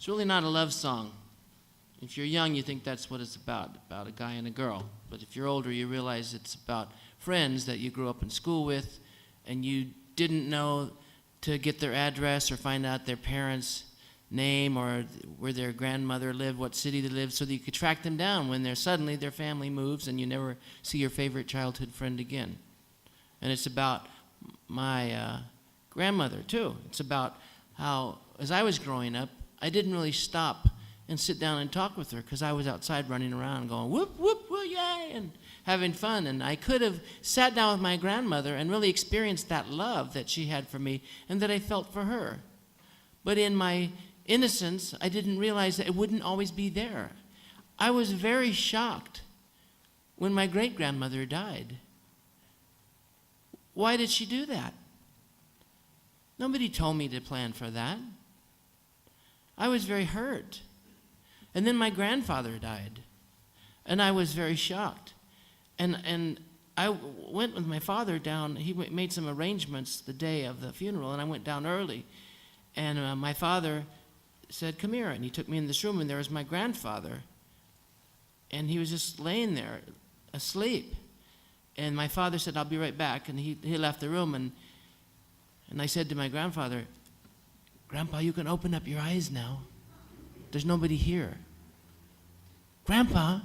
It's really not a love song. If you're young, you think that's what it's about a guy and a girl. But if you're older, you realize it's about friends that you grew up in school with, and you didn't know to get their address or find out their parents' name or where their grandmother lived, what city they lived, so that you could track them down when suddenly their family moves and you never see your favorite childhood friend again. And it's about my grandmother, too. It's about how, as I was growing up, I didn't really stop and sit down and talk with her because I was outside running around going, whoop, whoop, whoop, yay, and having fun. And I could have sat down with my grandmother and really experienced that love that she had for me and that I felt for her. But in my innocence, I didn't realize that it wouldn't always be there. I was very shocked when my great-grandmother died. Why did she do that? Nobody told me to plan for that. I was very hurt. And then my grandfather died, and I was very shocked. And I went with my father down. He made some arrangements the day of the funeral, and I went down early. And my father said, come here. And he took me in this room, and there was my grandfather. And he was just laying there, asleep. And my father said, I'll be right back. And he left the room, and I said to my grandfather, Grandpa, you can open up your eyes now. There's nobody here. Grandpa,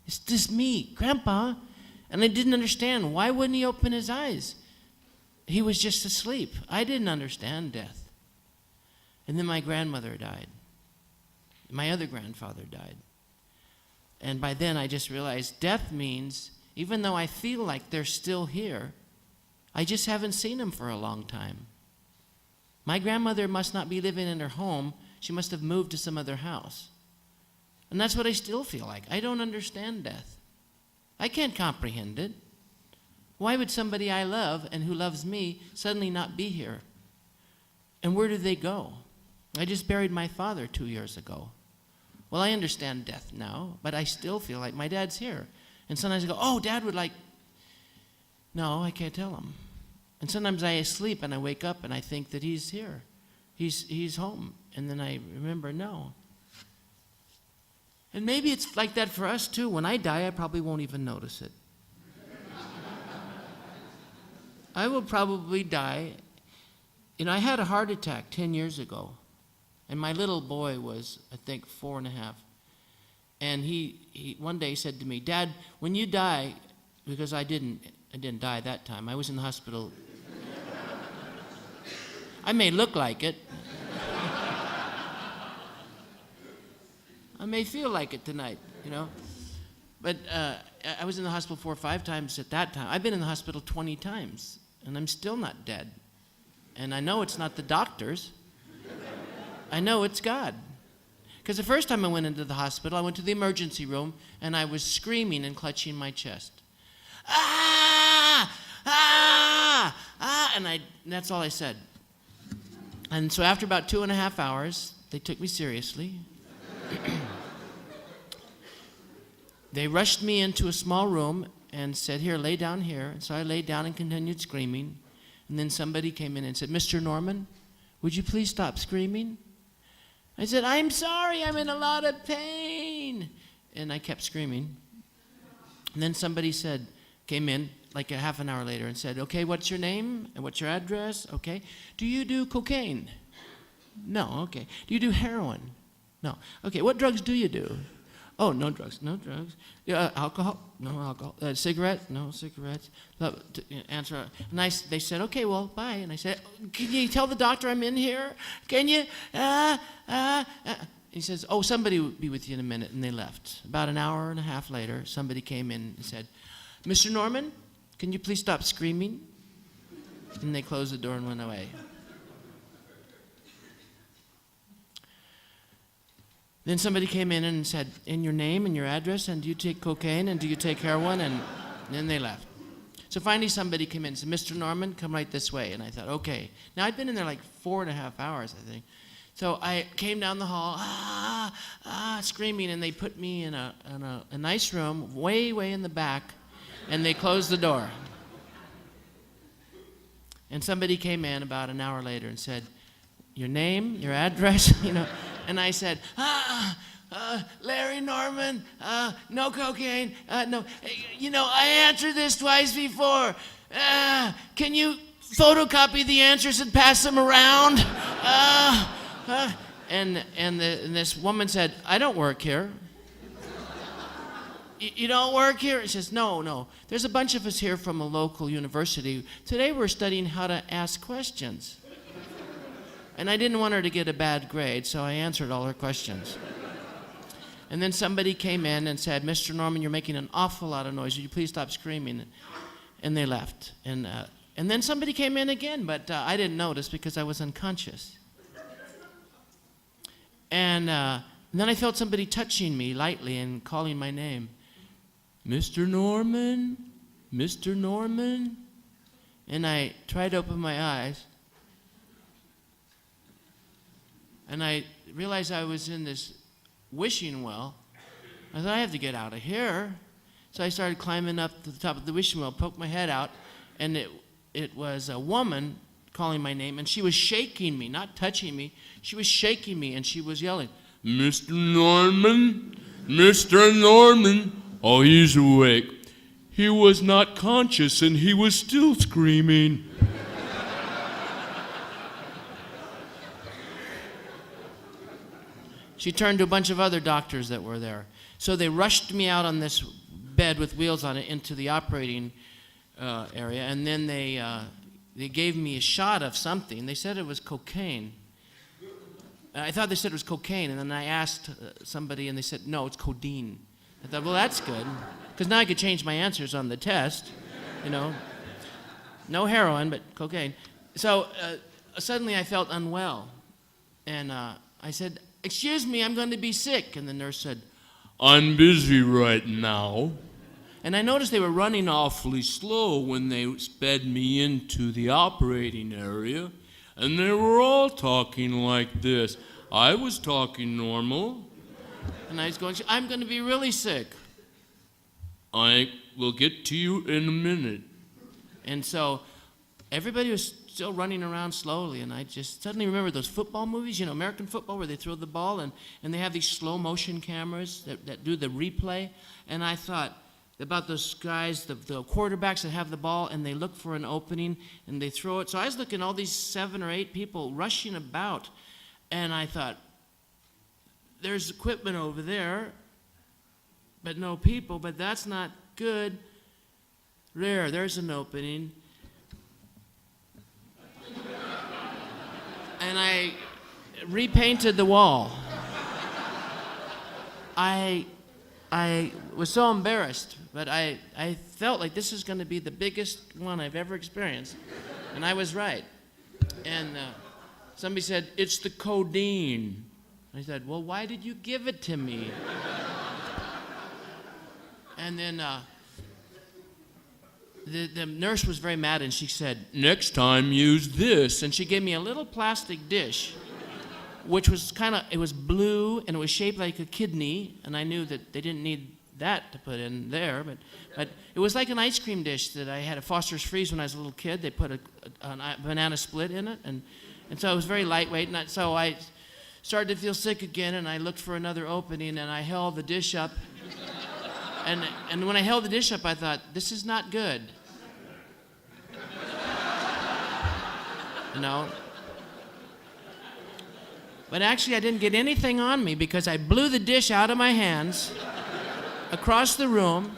it's just me, Grandpa. And I didn't understand. Why wouldn't he open his eyes? He was just asleep. I didn't understand death. And then my grandmother died. My other grandfather died. And by then I just realized death means, even though I feel like they're still here, I just haven't seen them for a long time. My grandmother must not be living in her home. She must have moved to some other house. And that's what I still feel like. I don't understand death. I can't comprehend it. Why would somebody I love and who loves me suddenly not be here? And where do they go? I just buried my father 2 years ago. Well, I understand death now, but I still feel like my dad's here. And sometimes I go, oh, Dad would like... No, I can't tell him. And sometimes I sleep and I wake up and I think that he's here. He's home. And then I remember, no. And maybe it's like that for us too. When I die, I probably won't even notice it. I will probably die. You know, I had a heart attack 10 years ago. And my little boy was, I think, 4.5. And he one day said to me, Dad, when you die, because I didn't die that time. I was in the hospital. I may look like it. I may feel like it tonight, you know. But I was in the hospital 4 or 5 times at that time. I've been in the hospital 20 times, and I'm still not dead. And I know it's not the doctors. I know it's God. Because the first time I went into the hospital, I went to the emergency room, and I was screaming and clutching my chest. Ah! Ah! Ah! And that's all I said. And so after about 2.5 hours, they took me seriously. They rushed me into a small room and said, here, lay down here. And so I laid down and continued screaming. And then somebody came in and said, Mr. Norman, would you please stop screaming? I said, I'm sorry, I'm in a lot of pain. And I kept screaming. And then somebody came in like a half an hour later and said, okay, what's your name and what's your address? Okay. Do you do cocaine? No. Okay. Do you do heroin? No. Okay. What drugs do you do? Oh, no drugs. No drugs. Alcohol? No alcohol. Cigarettes? No cigarettes. Answer. And they said, okay, well, bye. And I said, can you tell the doctor I'm in here? Can you? He says, oh, somebody will be with you in a minute. And they left. About an hour and a half later, somebody came in and said, Mr. Norman, can you please stop screaming? And they closed the door and went away. Then somebody came in and said, in your name and your address, and do you take cocaine, and do you take heroin? And then they left. So finally somebody came in and said, Mr. Norman, come right this way. And I thought, okay. Now I'd been in there like 4.5 hours, I think. So I came down the hall, screaming, and they put me in a nice room, way, way in the back, and they closed the door. And somebody came in about an hour later and said, your name, your address, you know. And I said, Larry Norman, no cocaine, no. I answered this twice before. Can you photocopy the answers and pass them around? And this woman said, I don't work here. You don't work here? She says, no. There's a bunch of us here from a local university. Today we're studying how to ask questions. And I didn't want her to get a bad grade, so I answered all her questions. And then somebody came in and said, Mr. Norman, you're making an awful lot of noise. Would you please stop screaming? And they left. And then somebody came in again, but I didn't notice because I was unconscious. And then I felt somebody touching me lightly and calling my name. Mr. Norman, Mr. Norman. And I tried to open my eyes. And I realized I was in this wishing well. I thought, I have to get out of here. So I started climbing up to the top of the wishing well, poked my head out, and it was a woman calling my name, and she was shaking me, not touching me. She was shaking me, and she was yelling, Mr. Norman, Mr. Norman. Oh, he's awake. He was not conscious, and he was still screaming. She turned to a bunch of other doctors that were there. So they rushed me out on this bed with wheels on it into the operating area, and then they gave me a shot of something. They said it was cocaine. I thought they said it was cocaine, and then I asked somebody, and they said, no, it's codeine. I thought, well, that's good, because now I could change my answers on the test, No heroin, but cocaine. So suddenly I felt unwell, and I said, excuse me, I'm going to be sick. And the nurse said, I'm busy right now. And I noticed they were running awfully slow when they sped me into the operating area. And they were all talking like this. I was talking normal. And I was going, I'm going to be really sick. I will get to you in a minute. And so everybody was still running around slowly, and I just suddenly remembered those football movies, American football, where they throw the ball, and they have these slow motion cameras that do the replay. And I thought about those guys, the quarterbacks that have the ball, and they look for an opening, and they throw it. So I was looking at all these 7 or 8 people rushing about, and I thought, there's equipment over there, but no people, but that's not good. There's an opening. And I repainted the wall. I was so embarrassed, but I felt like this is going to be the biggest one I've ever experienced. And I was right. And somebody said, it's the codeine. I said, well, why did you give it to me? And then the nurse was very mad, and she said, next time use this. And she gave me a little plastic dish, which was it was blue, and it was shaped like a kidney, and I knew that they didn't need that to put in there, but it was like an ice cream dish that I had at Foster's Freeze when I was a little kid. They put a banana split in it, and so it was very lightweight, and so I started to feel sick again, and I looked for another opening, and I held the dish up, and when I held the dish up, I thought, this is not good. But actually, I didn't get anything on me because I blew the dish out of my hands across the room,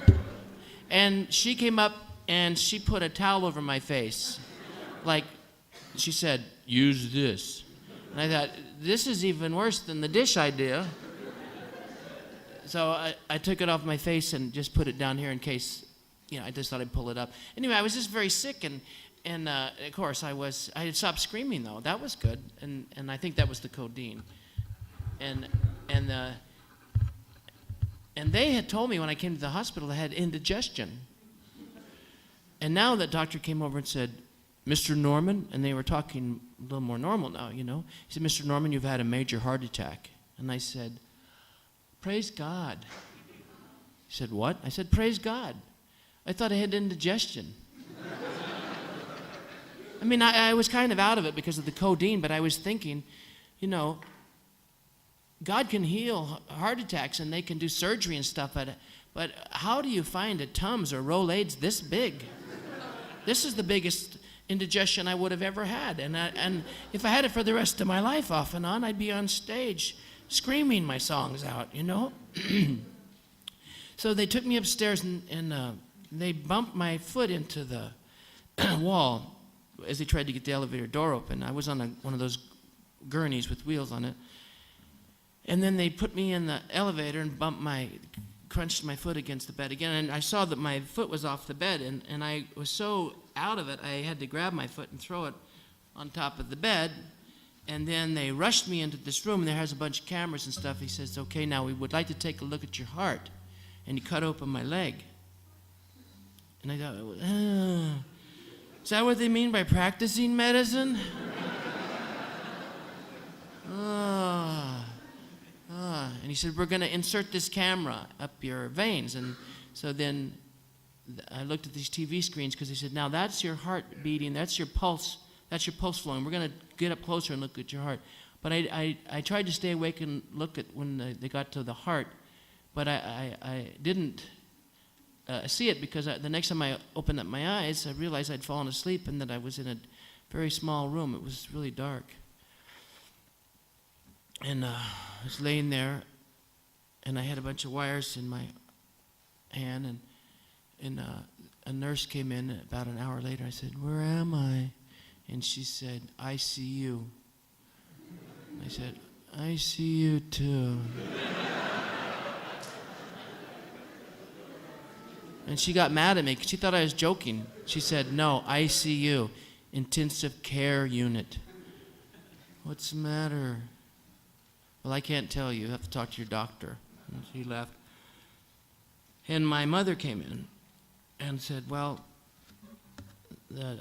and she came up and she put a towel over my face. Like, she said, use this. And I thought, this is even worse than the dish idea. So I took it off my face and just put it down here in case, I just thought I'd pull it up. Anyway, I was just very sick, and of course I had stopped screaming though. That was good, and I think that was the codeine. And they had told me when I came to the hospital I had indigestion. And now the doctor came over and said, Mr. Norman, and they were talking a little more normal now, He said, Mr. Norman, you've had a major heart attack. And I said, praise God. He said, what? I said, praise God. I thought I had indigestion. I mean, I was kind of out of it because of the codeine, but I was thinking, God can heal heart attacks and they can do surgery and stuff, but how do you find a Tums or Rolaids this big? This is the biggest indigestion I would have ever had. And if I had it for the rest of my life off and on, I'd be on stage screaming my songs out, you know? So they took me upstairs and they bumped my foot into the wall as they tried to get the elevator door open. I was on one of those gurneys with wheels on it. And then they put me in the elevator and crunched my foot against the bed again. And I saw that my foot was off the bed, and I was so out of it, I had to grab my foot and throw it on top of the bed. And then they rushed me into this room, and there has a bunch of cameras and stuff. He says, okay, now we would like to take a look at your heart. And he cut open my leg. And I thought, is that what they mean by practicing medicine? And he said, we're going to insert this camera up your veins. And so then I looked at these TV screens because he said, now that's your heart beating, that's your pulse flowing. We're going to get up closer and look at your heart. But I tried to stay awake and look at when they got to the heart, but I didn't see it because the next time I opened up my eyes, I realized I'd fallen asleep and that I was in a very small room. It was really dark. And I was laying there, and I had a bunch of wires in my hand, and a nurse came in about an hour later. I said, where am I? And she said, I see you. I said, I see you too. And she got mad at me because she thought I was joking. She said, no, ICU, intensive care unit. What's the matter? Well, I can't tell you. You have to talk to your doctor. And she left. And my mother came in and said, well,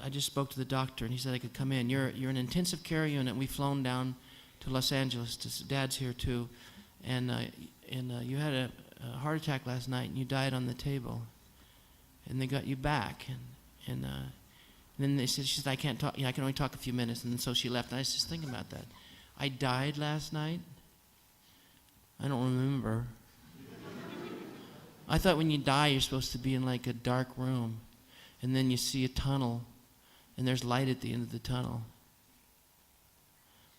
I just spoke to the doctor, and he said I could come in. You're an intensive care unit. We've flown down to Los Angeles. Dad's here, too. And you had a heart attack last night, and you died on the table. And they got you back. And then they said, she said, I can't talk. I can only talk a few minutes. And so she left. And I was just thinking about that. I died last night. I don't remember. I thought when you die, you're supposed to be in like a dark room. And then you see a tunnel, and there's light at the end of the tunnel.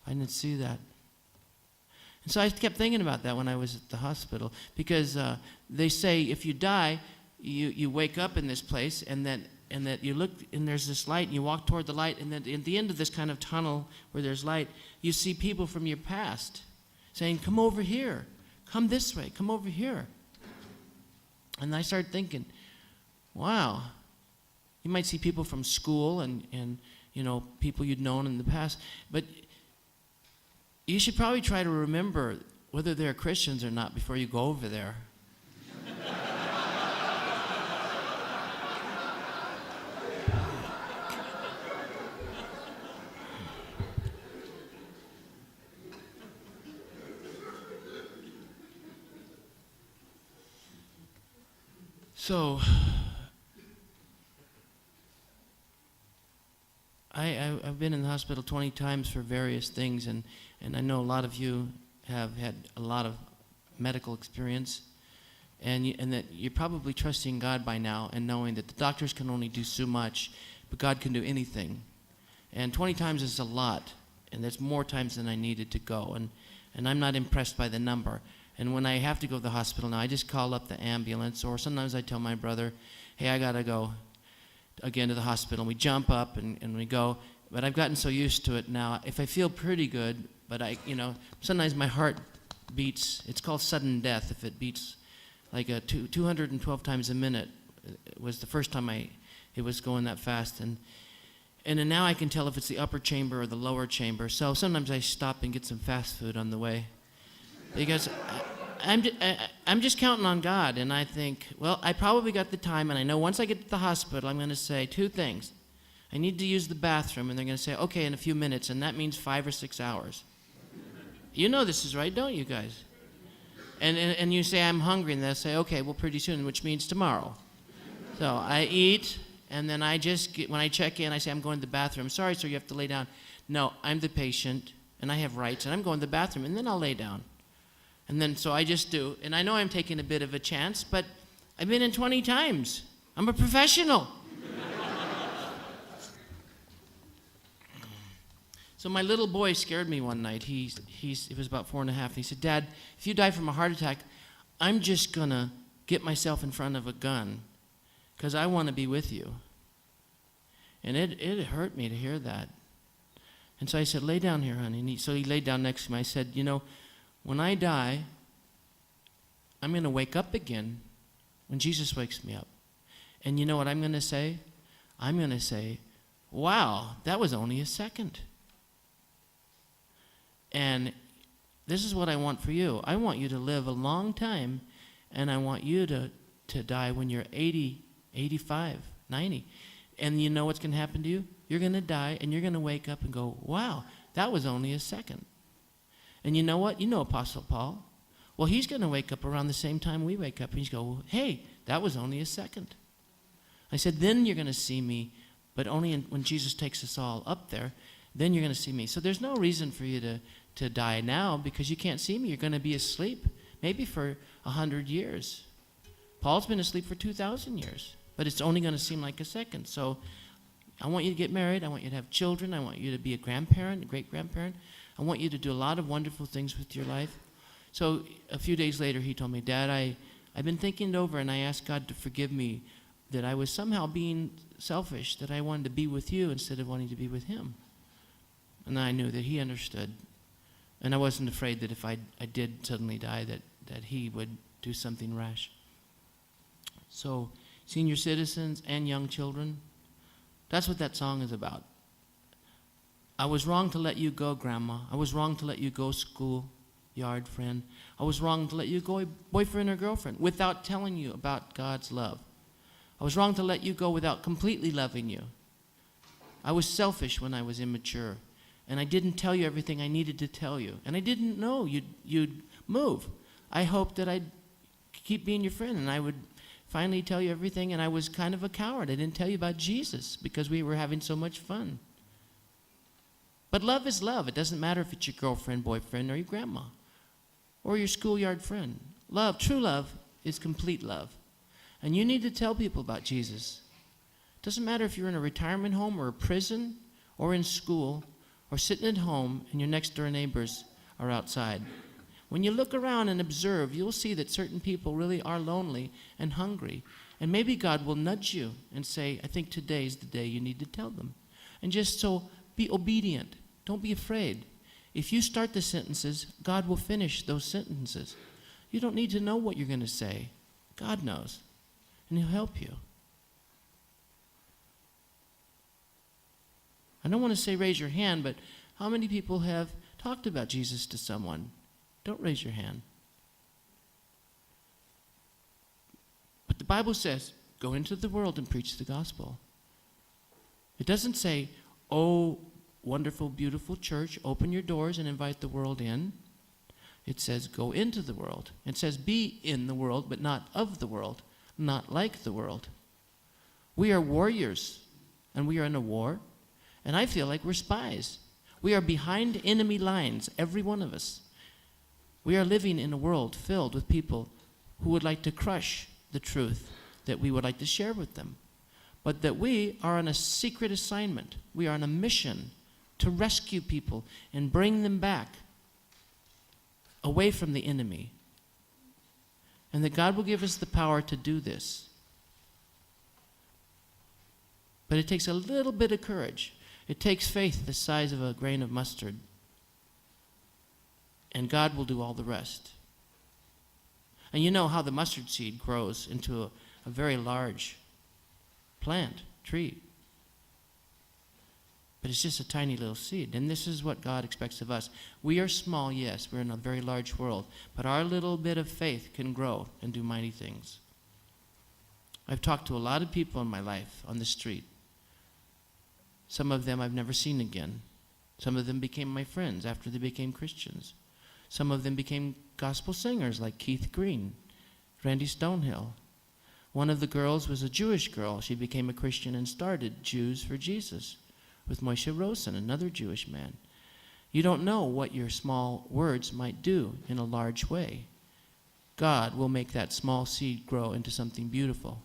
I didn't see that. And so I kept thinking about that when I was at the hospital, because they say if you die, you wake up in this place, and that you look, and there's this light, and you walk toward the light, and then at the end of this kind of tunnel where there's light, you see people from your past saying, come over here, come this way, come over here. And I started thinking, wow, you might see people from school and you know, people you'd known in the past, but you should probably try to remember whether they're Christians or not before you go over there. So, I've been in the hospital 20 times for various things, and I know a lot of you have had a lot of medical experience, and that you're probably trusting God by now and knowing that the doctors can only do so much, but God can do anything. And 20 times is a lot, and there's more times than I needed to go, and I'm not impressed by the number. And when I have to go to the hospital now, I just call up the ambulance, or sometimes I tell my brother, hey, I got to go again to the hospital. And we jump up and we go. But I've gotten so used to it now. If I feel pretty good, but sometimes my heart beats, it's called sudden death. If it beats like 212 times a minute, it was the first time it was going that fast. And then now I can tell if it's the upper chamber or the lower chamber. So sometimes I stop and get some fast food on the way. Because I'm just counting on God, and I think, well, I probably got the time, and I know once I get to the hospital, I'm going to say two things. I need to use the bathroom, and they're going to say, okay, in a few minutes, and that means 5 or 6 hours. You know this is right, don't you guys? And you say, I'm hungry, and they'll say, okay, well, pretty soon, which means tomorrow. So I eat, and then when I check in, I say, I'm going to the bathroom. Sorry, sir, you have to lay down. No, I'm the patient, and I have rights, and I'm going to the bathroom, and then I'll lay down. And then so I just do. And I know I'm taking a bit of a chance, but I've been in 20 times. I'm a professional. So my little boy scared me one night. He was about 4.5. He said, "Dad, if you die from a heart attack, I'm just going to get myself in front of a gun because I want to be with you." And it hurt me to hear that. And so I said, "Lay down here, honey." And so he laid down next to me. I said, "You know, when I die, I'm going to wake up again when Jesus wakes me up. And you know what I'm going to say? I'm going to say, wow, that was only a second. And this is what I want for you. I want you to live a long time, and I want you to die when you're 80, 85, 90. And you know what's going to happen to you? You're going to die, and you're going to wake up and go, wow, that was only a second." And you know what? You know Apostle Paul. Well, he's going to wake up around the same time we wake up, and he's going, "Hey, that was only a second." I said, then you're going to see me, but only when Jesus takes us all up there, then you're going to see me. So there's no reason for you to die now because you can't see me. You're going to be asleep, maybe for 100 years. Paul's been asleep for 2,000 years, but it's only going to seem like a second. So I want you to get married. I want you to have children. I want you to be a grandparent, a great-grandparent. I want you to do a lot of wonderful things with your life. So a few days later, he told me, "Dad, I've been thinking it over, and I asked God to forgive me that I was somehow being selfish, that I wanted to be with you instead of wanting to be with him." And I knew that he understood. And I wasn't afraid that if I did suddenly die, that he would do something rash. So senior citizens and young children, that's what that song is about. I was wrong to let you go, Grandma. I was wrong to let you go, schoolyard friend. I was wrong to let you go, boyfriend or girlfriend, without telling you about God's love. I was wrong to let you go without completely loving you. I was selfish when I was immature, and I didn't tell you everything I needed to tell you, and I didn't know you'd move. I hoped that I'd keep being your friend, and I would finally tell you everything, and I was kind of a coward. I didn't tell you about Jesus because we were having so much fun. But love is love. It doesn't matter if it's your girlfriend, boyfriend, or your grandma, or your schoolyard friend. Love, true love, is complete love. And you need to tell people about Jesus. It doesn't matter if you're in a retirement home or a prison or in school or sitting at home and your next door neighbors are outside. When you look around and observe, you'll see that certain people really are lonely and hungry. And maybe God will nudge you and say, I think today's the day you need to tell them. And just so be obedient. Don't be afraid. If you start the sentences, God will finish those sentences. You don't need to know what you're going to say. God knows. And he'll help you. I don't want to say raise your hand, but how many people have talked about Jesus to someone? Don't raise your hand. But the Bible says, go into the world and preach the gospel. It doesn't say, oh, wonderful, beautiful church, open your doors and invite the world in. It says, go into the world. It says, be in the world, but not of the world, not like the world. We are warriors, and we are in a war, and I feel like we're spies. We are behind enemy lines, every one of us. We are living in a world filled with people who would like to crush the truth that we would like to share with them, but that we are on a secret assignment. We are on a mission to rescue people and bring them back away from the enemy. And that God will give us the power to do this. But it takes a little bit of courage. It takes faith the size of a grain of mustard. And God will do all the rest. And you know how the mustard seed grows into a very large plant, tree. But it's just a tiny little seed. And this is what God expects of us. We are small, yes. We're in a very large world. But our little bit of faith can grow and do mighty things. I've talked to a lot of people in my life on the street. Some of them I've never seen again. Some of them became my friends after they became Christians. Some of them became gospel singers like Keith Green, Randy Stonehill. One of the girls was a Jewish girl. She became a Christian and started Jews for Jesus with Moshe Rosen, another Jewish man. You don't know what your small words might do in a large way. God will make that small seed grow into something beautiful.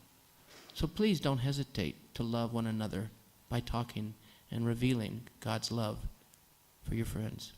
So please don't hesitate to love one another by talking and revealing God's love for your friends.